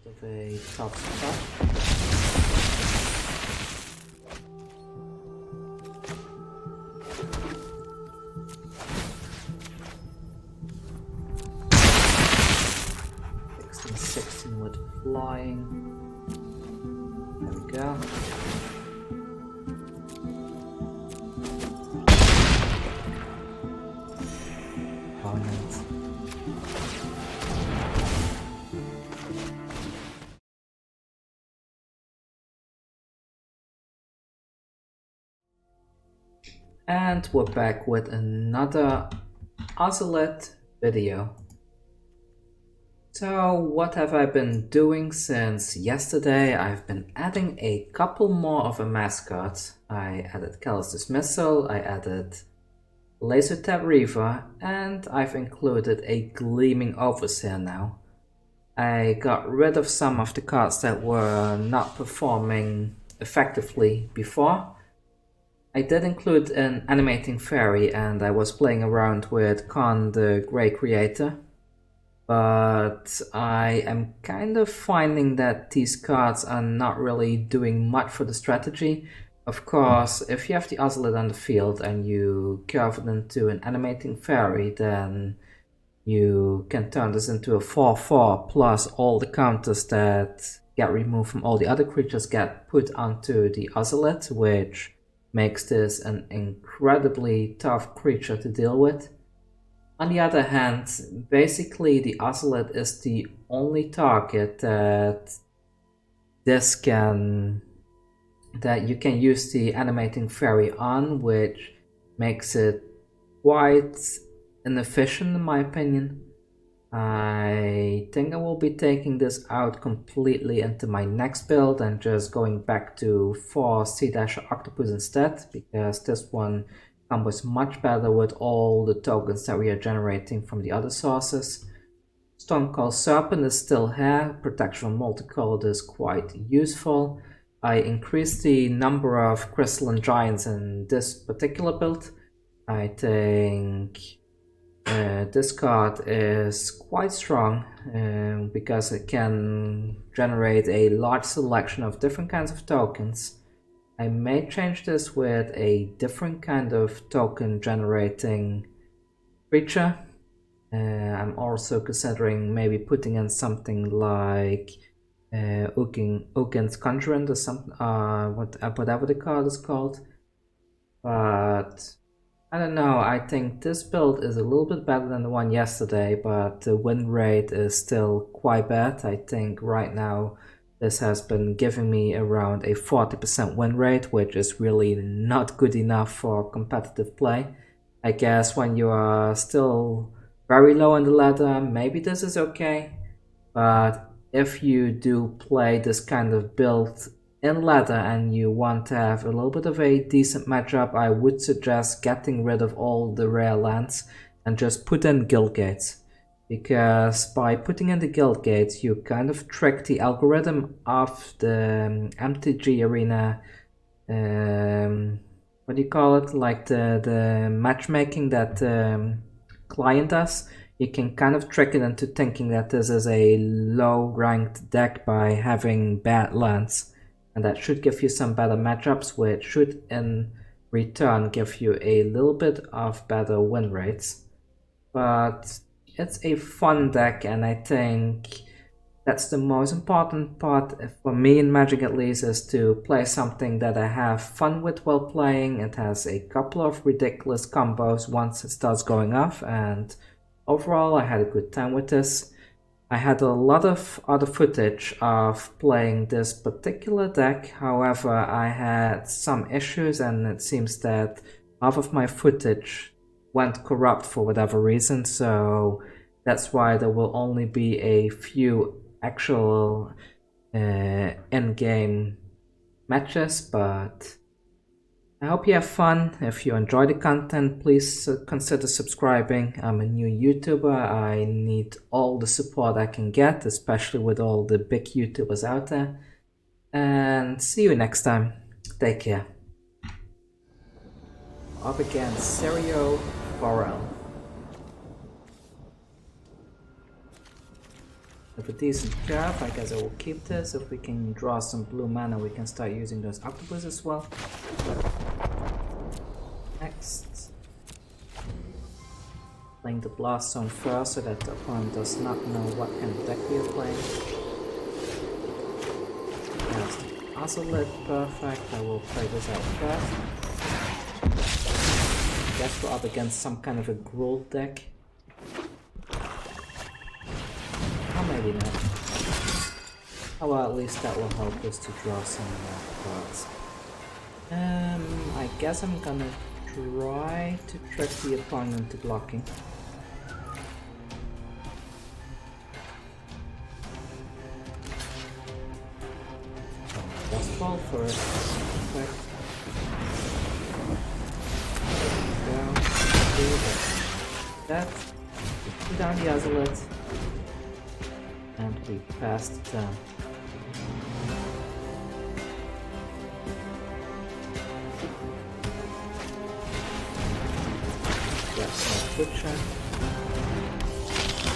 of a tough spot. With flying. There we go. Oh, nice. And we're back with another Ozolith video. So what have I been doing since yesterday? I've been adding a couple more of Amass cards. I added Callous Dismissal, I added Laser Tap Reaver, and I've included a Gleaming Overseer now. I got rid of some of the cards that were not performing effectively before. I did include an Animating Fairy, and I was playing around with Karn the Grey Creator. But I am kind of finding that these cards are not really doing much for the strategy. Of course, if you have the Ozolith on the field and you carve it into an Animating Fairy, then you can turn this into a 4/4 plus all the counters that get removed from all the other creatures get put onto the Ozolith, which makes this an incredibly tough creature to deal with. On the other hand, basically the Ozolith is the only target that you can use the Animating Fairy on, which makes it quite inefficient in my opinion. I think I will be taking this out completely into my next build and just going back to 4 Sea Dasher Octopus instead, because this one combos much better with all the tokens that we are generating from the other sources. Stonecoil Serpent is still here, protection from multicolored is quite useful. I increased the number of Crystalline Giants in this particular build. I think this card is quite strong because it can generate a large selection of different kinds of tokens. I may change this with a different kind of token generating creature. I'm also considering maybe putting in something like Ugin's Conjurant or something, whatever the card is called. But I don't know, I think this build is a little bit better than the one yesterday, but the win rate is still quite bad. I think right now this has been giving me around a 40% win rate, which is really not good enough for competitive play. I guess when you are still very low on the ladder, maybe this is okay. But if you do play this kind of build in ladder and you want to have a little bit of a decent matchup, I would suggest getting rid of all the rare lands and just put in Guild Gates. Because by putting in the Guild Gates, you kind of trick the algorithm of the MTG arena, what do you call it, like the matchmaking that client does. You can kind of trick it into thinking that this is a low ranked deck by having bad lands. And that should give you some better matchups, which should in return give you a little bit of better win rates. But it's a fun deck, and I think that's the most important part for me in Magic at least, is to play something that I have fun with while playing. It has a couple of ridiculous combos once it starts going off, and overall I had a good time with this. I had a lot of other footage of playing this particular deck, however I had some issues and it seems that half of my footage went corrupt for whatever reason, so that's why there will only be a few actual in-game matches, but I hope you have fun. If you enjoy the content, please consider subscribing. I'm a new YouTuber. I need all the support I can get, especially with all the big YouTubers out there. And see you next time. Take care. Up against Serio Borel. With a decent curve, I guess I will keep this. If we can draw some blue mana, we can start using those octopus as well. Next. Playing the Blast Zone first so that the opponent does not know what kind of deck we are playing. There's the Ozolith, perfect. I will play this out first. I guess we're up against some kind of a Gruul deck. Or maybe not. Oh well, at least that will help us to draw some more cards. I guess I'm gonna try to trick the opponent to blocking. Just fall for it. Perfect. Down. That. Put down the Ozolith. And we passed the turn. Switcher.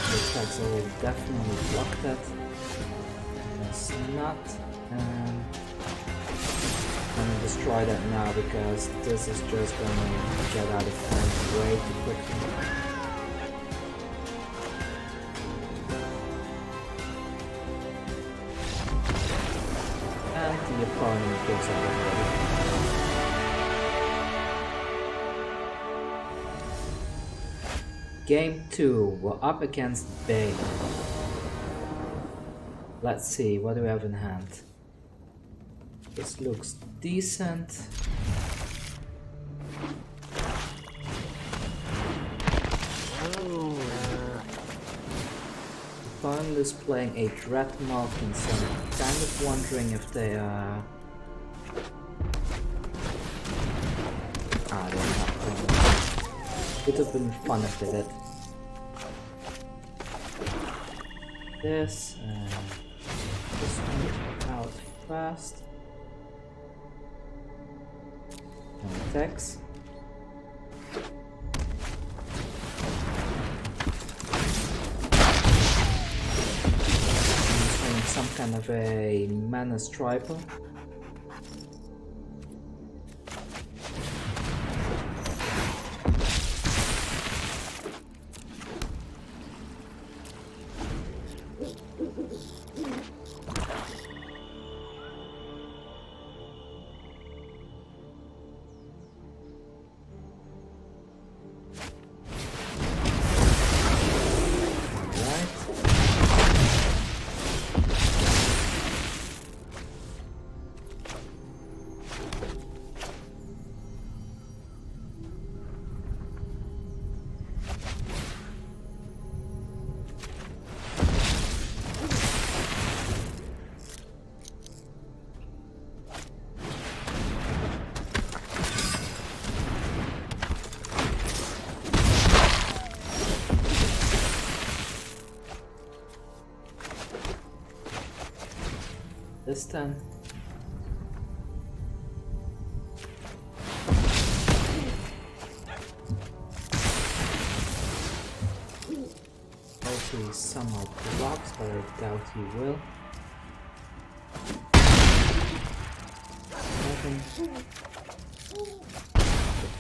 The attacks will definitely block that. It's not. I'm gonna destroy that now because this is just gonna get out of hand way too quickly. And the opponent gives up already. Game 2, we're up against Bane. Let's see, what do we have in hand? This looks decent. Opponent is playing a Dreadnought, and so I'm kind of wondering if they are... they're not playing. Would have been fun if they did. This one out fast. No attacks. I'm some kind of a mana striper. This time. Hopefully he somehow blocks, but I doubt he will. A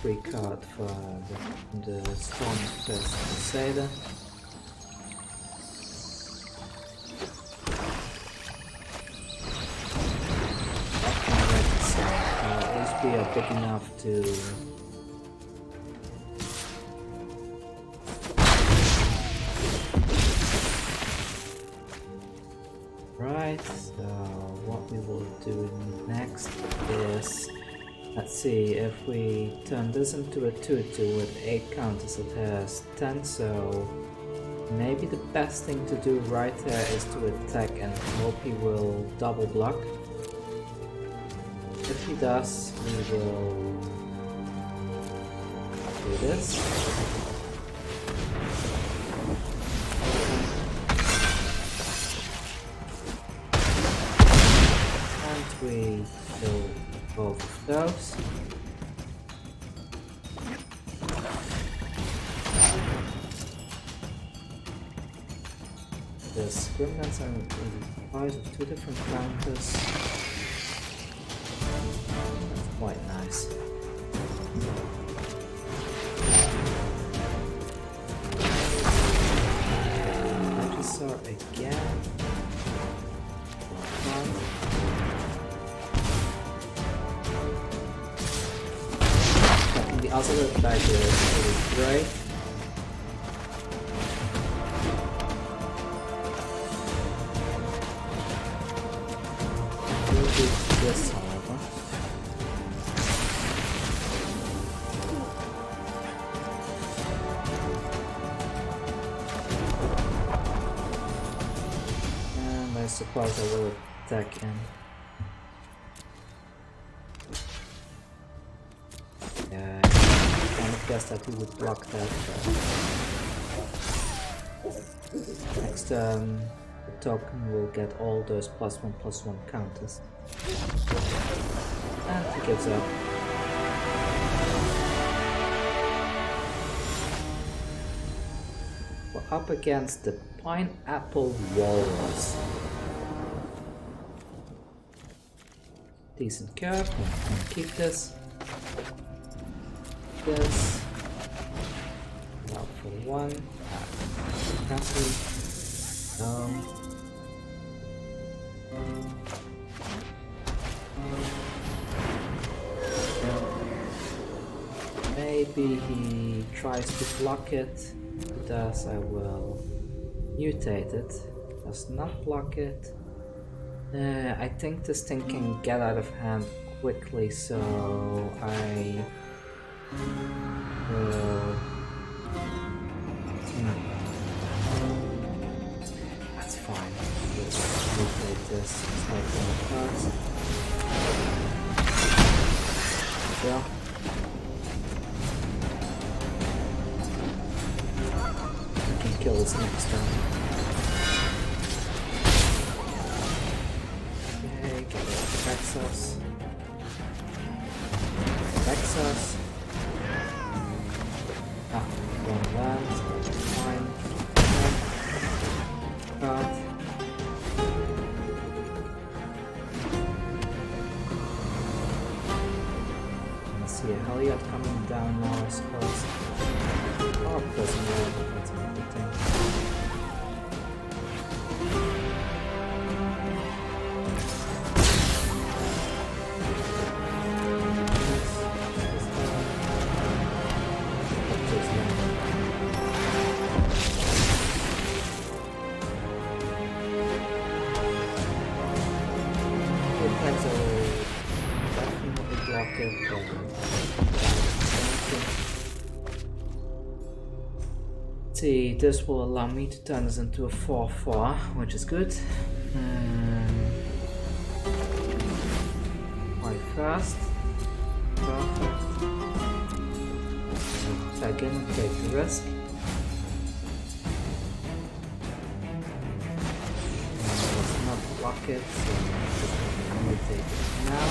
free card for the Storm Fist Crusader. Be big enough to right, so what we will do next is, let's see, if we turn this into a 2/2 with 8 counters, it has 10, so maybe the best thing to do right there is to attack and hope he will double block. If he does, we will do this. And we kill both of those. This Grimlands are the price of 2 different counters. That's quite nice. Register again. The Ozolith bag is really great. We'll do this, however. And I suppose I will attack in. I guess that we would block that. Next the token will get all those +1/+1 counters. And he gives up. We're up against the Pineapple Walrus. Decent curve, we can keep this. This. Now for 1. Capacity. No. Maybe he tries to block it. If he does, I will mutate it. Does not block it. I think this thing can get out of hand quickly, so I will... That's fine. Let's mutate this. Let's make one first. There we go. I can kill this next time. Okay, get rid of Vexus. Vexus. Ah, one land, so that's fine. Card. Let's see a Heliod coming down now, I suppose. Oh, doesn't work, that's another thing. See, this will allow me to turn this into a 4/4, which is good. Quite fast. Perfect. So tag in and take the risk. Let's not block it, so I'm going to take it now.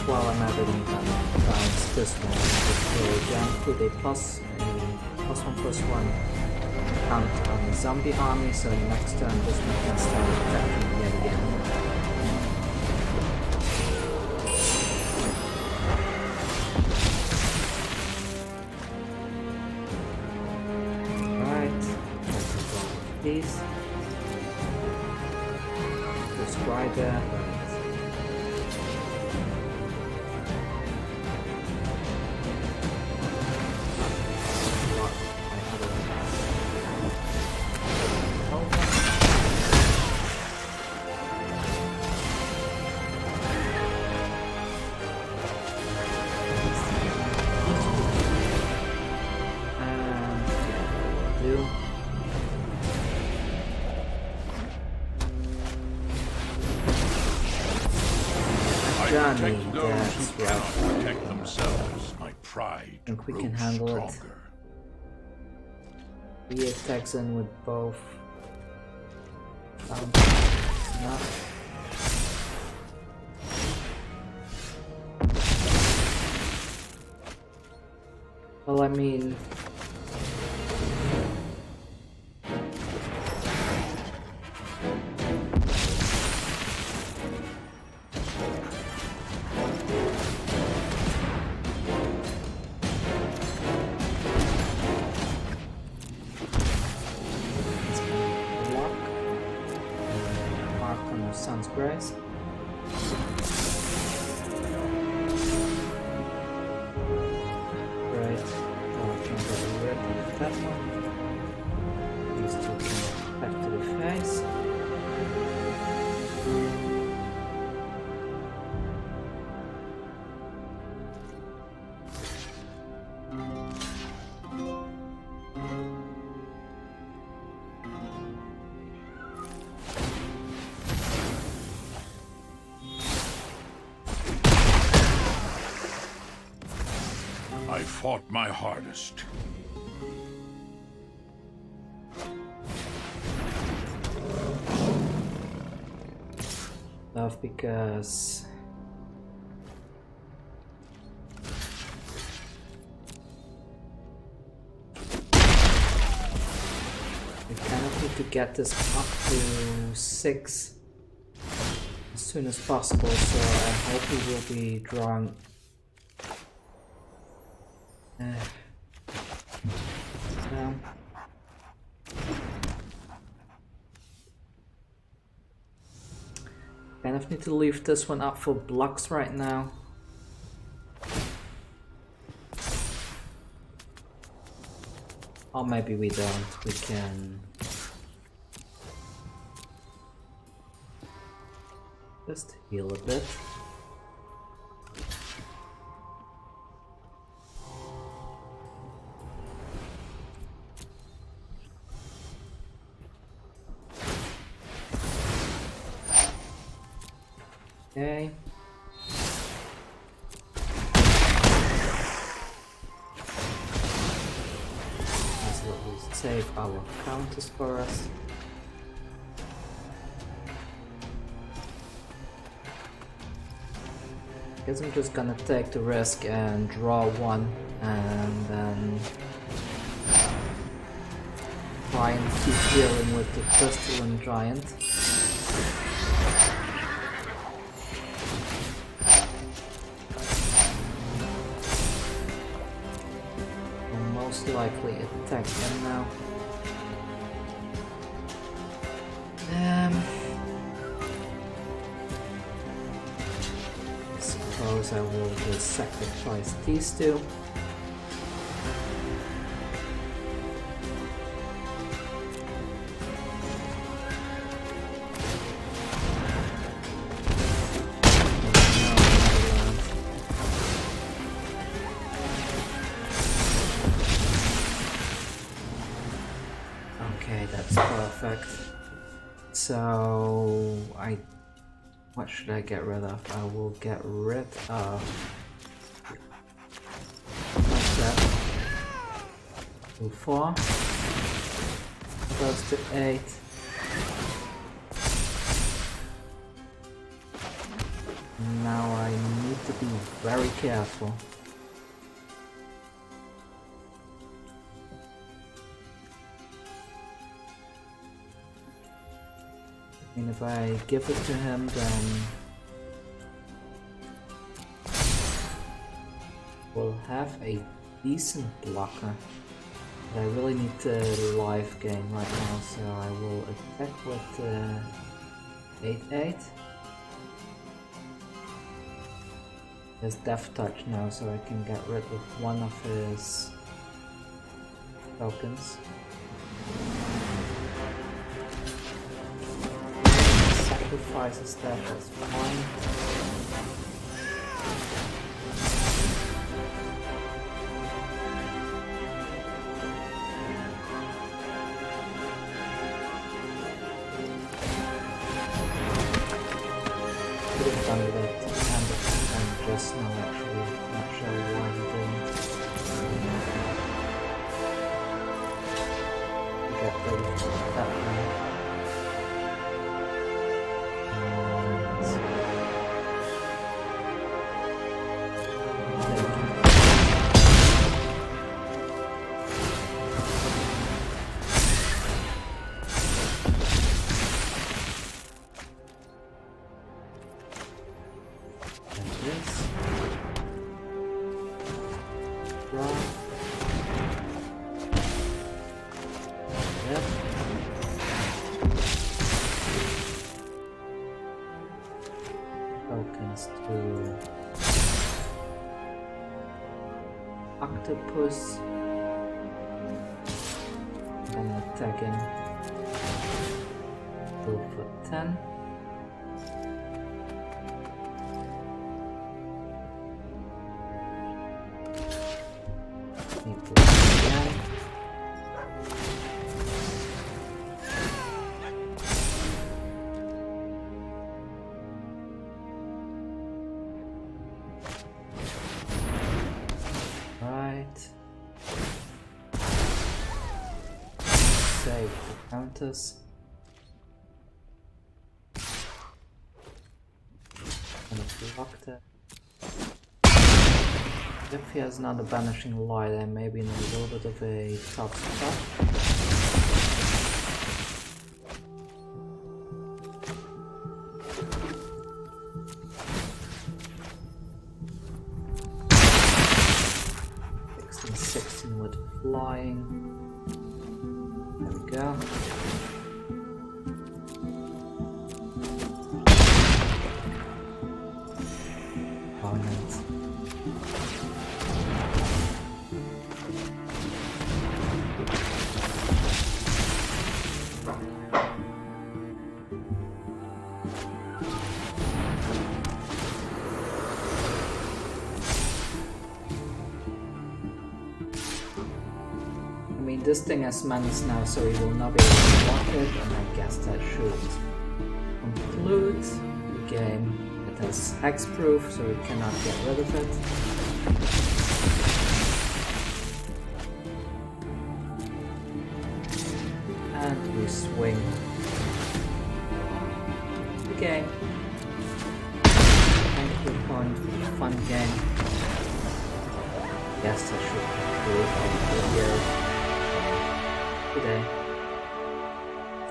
While I'm at it, I'm gonna bounce this one. Just again, put a +1/+1 count on the zombie army, so next turn this one can start attacking yet again. Alright, these. Just right there. Protect those who cannot protect themselves. My pride I think we can grows handle stronger. it. He attacks in with both. Not. Well, I mean, sounds great. Great. Now I can get rid of that one. These two can back to the face. I fought my hardest. Love because we kind of need to get this up to 6 as soon as possible, so I hope we will be drawing down. Kind of need to leave this one up for blocks right now. Or maybe we don't, we can just heal a bit. Okay. This will save our counters for us. Guess I'm just gonna take the risk and draw one and then try and keep dealing with the crystalline giant. Most likely attack them now. Suppose I will just sacrifice these two. Okay, that's perfect. So what should I get rid of? I will get rid of like that. 2, 4. Goes to 8. Now I need to be very careful. And if I give it to him, then we'll have a decent blocker. But I really need the life gain right now, so I will attack with 8/8. There's Death Touch now, so I can get rid of one of his tokens. Sacrifices that, that's fine. Could have done with it and just now actually, not sure why he didn't. Get rid of that one. chance to Octopus, then attack in, go for 10. Again. Save the counters. And it's locked it. If he has another banishing light, I may be in a little bit of a tough spot. With flying. There we go. Opponent. This thing has menace now, so he will not be able to block it, and I guess that should conclude the game. It has hexproof, so we cannot get rid of it. And we swing the game. Thank you, Karn, for the fun game. Yes, that should conclude our video today.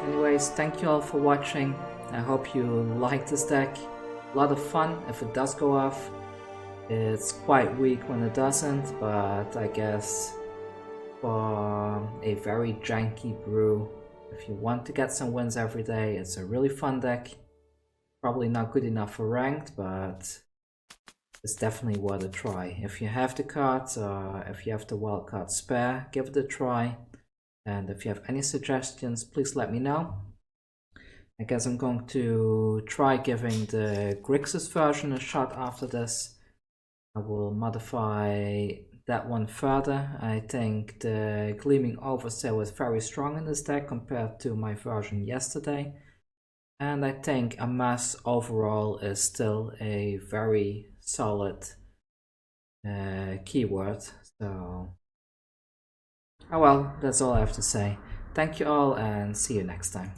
Anyways, thank you all for watching. I hope you liked this deck. A lot of fun if it does go off. It's quite weak when it doesn't, but I guess for a very janky brew, if you want to get some wins every day, it's a really fun deck. Probably not good enough for ranked, but it's definitely worth a try. If you have the cards, or if you have the wild card spare, give it a try. And if you have any suggestions, please let me know. I guess I'm going to try giving the Grixis version a shot after this. I will modify that one further. I think the Gleaming Oversail is very strong in this deck compared to my version yesterday. And I think Amass overall is still a very solid keyword. So, oh well, that's all I have to say. Thank you all and see you next time.